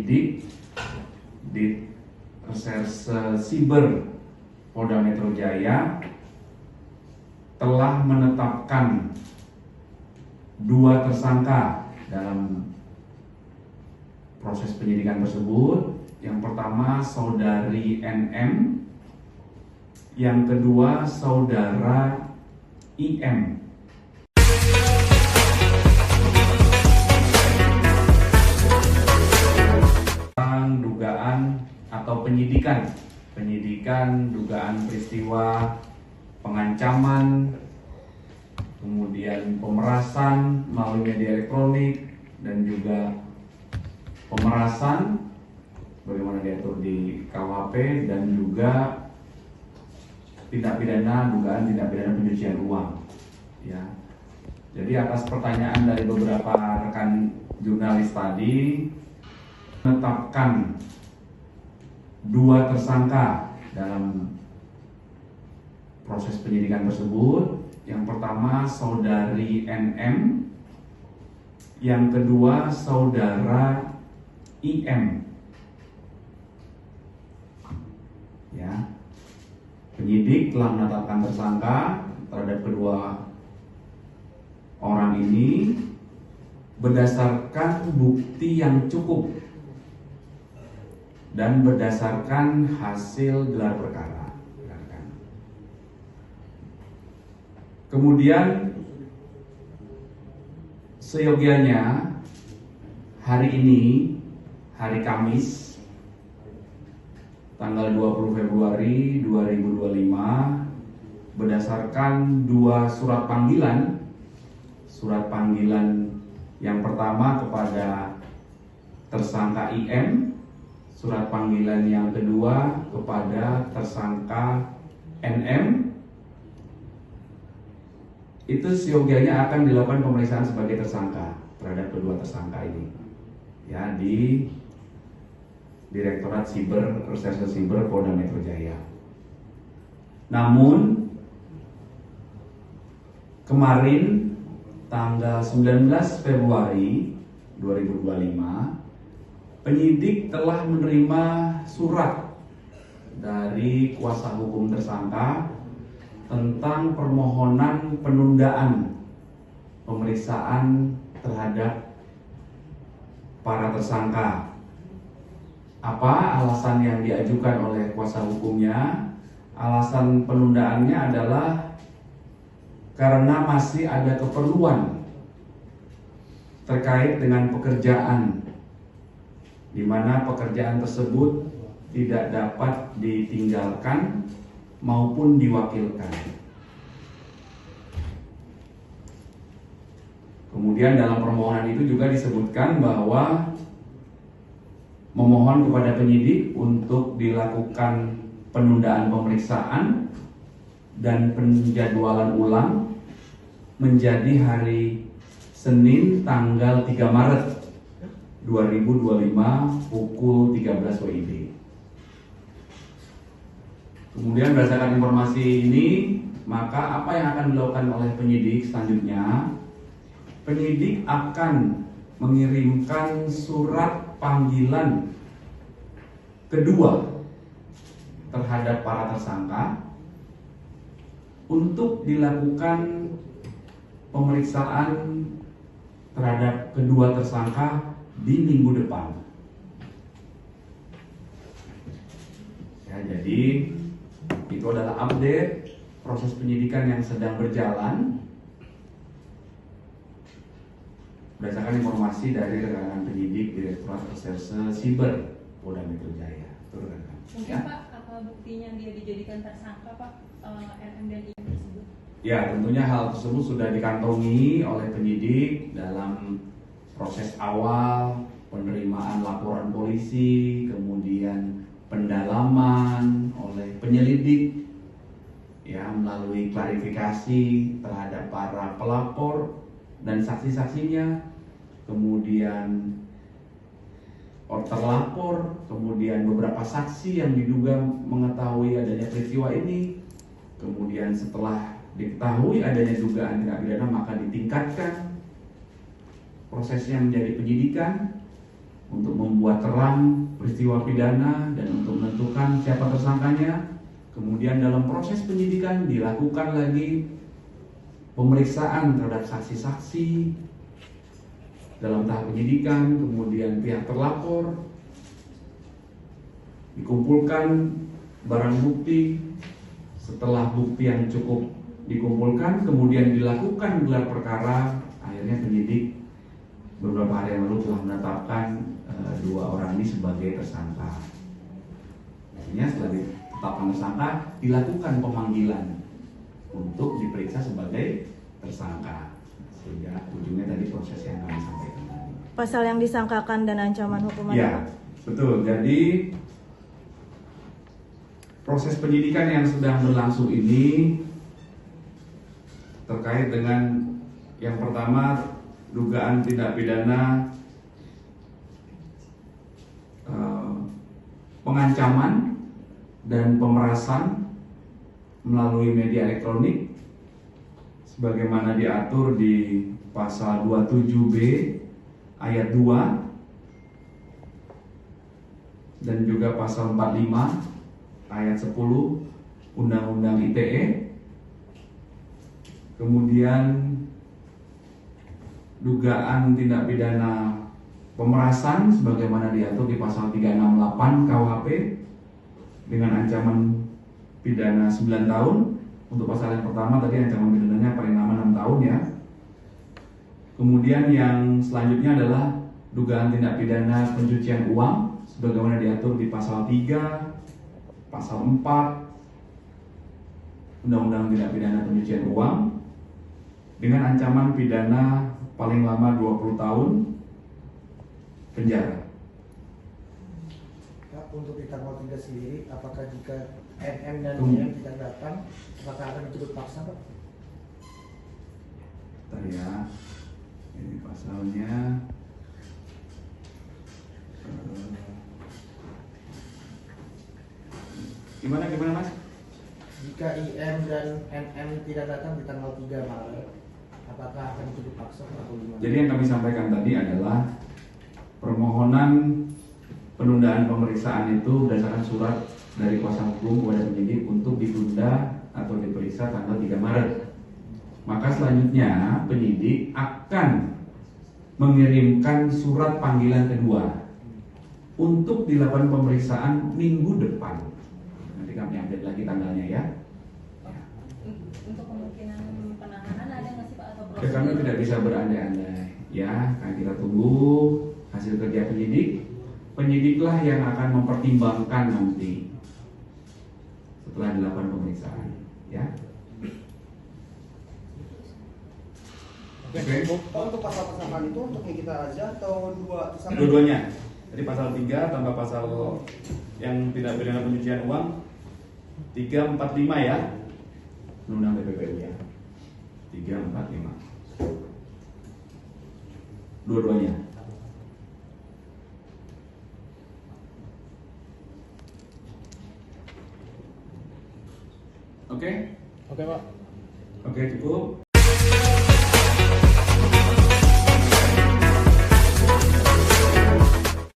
penyidik di Reserse Siber Polda Metro Jaya telah menetapkan 2 tersangka dalam proses penyidikan tersebut. Yang pertama saudari NM, yang kedua saudara IM. Dugaan atau penyidikan dugaan peristiwa pengancaman, kemudian pemerasan melalui media elektronik, dan juga pemerasan bagaimana diatur di KUHP, dan juga dugaan tindak pidana pencucian uang. Ya. Jadi atas pertanyaan dari beberapa rekan jurnalis tadi, menetapkan 2 tersangka dalam proses penyidikan tersebut. Yang pertama saudari NM, yang kedua saudara IM. Ya, penyidik telah menetapkan tersangka terhadap kedua orang ini berdasarkan bukti yang cukup dan berdasarkan hasil gelar perkara. Kemudian seyogianya hari ini, hari Kamis, tanggal 20 Februari 2025, berdasarkan 2 surat panggilan. Surat panggilan yang pertama kepada tersangka IM, surat panggilan yang kedua kepada tersangka NM. Itu seyogianya akan dilakukan pemeriksaan sebagai tersangka terhadap kedua tersangka ini, ya, di Direktorat Reserse Siber Polda Metro Jaya. Namun kemarin tanggal 19 Februari 2025, penyidik telah menerima surat dari kuasa hukum tersangka tentang permohonan penundaan pemeriksaan terhadap para tersangka. Apa alasan yang diajukan oleh kuasa hukumnya? Alasan penundaannya adalah karena masih ada keperluan terkait dengan pekerjaan, di mana pekerjaan tersebut tidak dapat ditinggalkan maupun diwakilkan. Kemudian dalam permohonan itu juga disebutkan bahwa memohon kepada penyidik untuk dilakukan penundaan pemeriksaan dan penjadwalan ulang menjadi hari Senin tanggal 3 Maret 2025 pukul 13 WIB. Kemudian berdasarkan informasi ini, maka apa yang akan dilakukan oleh penyidik selanjutnya? Penyidik akan mengirimkan surat panggilan kedua terhadap para tersangka untuk dilakukan pemeriksaan terhadap kedua tersangka di minggu depan. Ya, jadi itu adalah update proses penyidikan yang sedang berjalan berdasarkan informasi dari rekan-rekan penyidik Direktorat Reserse Siber Polda Metro Jaya. Mungkin ya? Pak, apa buktinya dia dijadikan tersangka, Pak, NM dan IM tersebut? Ya, tentunya hal tersebut sudah dikantongi oleh penyidik dalam proses awal penerimaan laporan polisi, kemudian pendalaman oleh penyelidik, ya, melalui klarifikasi terhadap para pelapor dan saksi-saksinya, kemudian terlapor, kemudian beberapa saksi yang diduga mengetahui adanya peristiwa ini. Kemudian setelah diketahui adanya dugaan tindak pidana, maka ditingkatkan prosesnya menjadi penyidikan, untuk membuat terang peristiwa pidana dan untuk menentukan siapa tersangkanya. Kemudian dalam proses penyidikan dilakukan lagi pemeriksaan terhadap saksi-saksi dalam tahap penyidikan, kemudian pihak terlapor, dikumpulkan barang bukti. Setelah bukti yang cukup dikumpulkan, kemudian dilakukan gelar perkara. Akhirnya penyidik beberapa hari yang lalu telah menetapkan dua orang ini sebagai tersangka. Akhirnya setelah ditetapkan tersangka, dilakukan pemanggilan untuk diperiksa sebagai tersangka. Sehingga ujungnya tadi proses yang kami sampaikan tadi. Pasal yang disangkakan dan ancaman hukuman. Ya, betul. Jadi proses penyidikan yang sedang berlangsung ini terkait dengan yang pertama dugaan tindak pidana pengancaman dan pemerasan melalui media elektronik sebagaimana diatur di pasal 27B ayat 2 dan juga pasal 45 ayat 10 Undang-Undang ITE. Kemudian dugaan tindak pidana pemerasan sebagaimana diatur di pasal 368 KUHP dengan ancaman pidana 9 tahun. Untuk pasal yang pertama tadi ancaman pidananya paling lama 6 tahun ya. Kemudian yang selanjutnya adalah dugaan tindak pidana pencucian uang sebagaimana diatur di pasal 3, pasal 4 Undang-Undang Tindak Pidana Pencucian Uang dengan ancaman pidana paling lama 20 tahun penjara. Pak, untuk di tanggal 3 sendiri, apakah jika NM dan IM tidak datang, apakah akan dijemput paksa, Pak? Bentar ya, ini pasalnya. Gimana Mas? Jika IM dan NM tidak datang di tanggal 3 Maret, apakah akan dijemput paksa atau gimana? Jadi yang kami sampaikan tadi adalah permohonan penundaan pemeriksaan itu berdasarkan surat dari kuasa hukum kepada penyidik untuk ditunda atau diperiksa tanggal 3 Maret. Maka selanjutnya penyidik akan mengirimkan surat panggilan kedua untuk dilakukan pemeriksaan minggu depan. Nanti kami update lagi tanggalnya ya. Untuk kemungkinan penahanan ada nggak sih Pak atau Ya, kami tidak bisa berandai-andai ya, kan kita tunggu hasil kerja penyidik. Penyidiklah yang akan mempertimbangkan nanti setelah dilakukan pemeriksaan ya. Oke. Untuk pasal tersangkaan itu untuk Nikita aja atau dua tersangka? Dua-duanya. Jadi pasal 3 tambah pasal yang tidak pidana pencucian uang 345 ya. Undang-Undang TPPU ya. 345. Dua-duanya. Oke? Oke, Pak. Oke, cukup.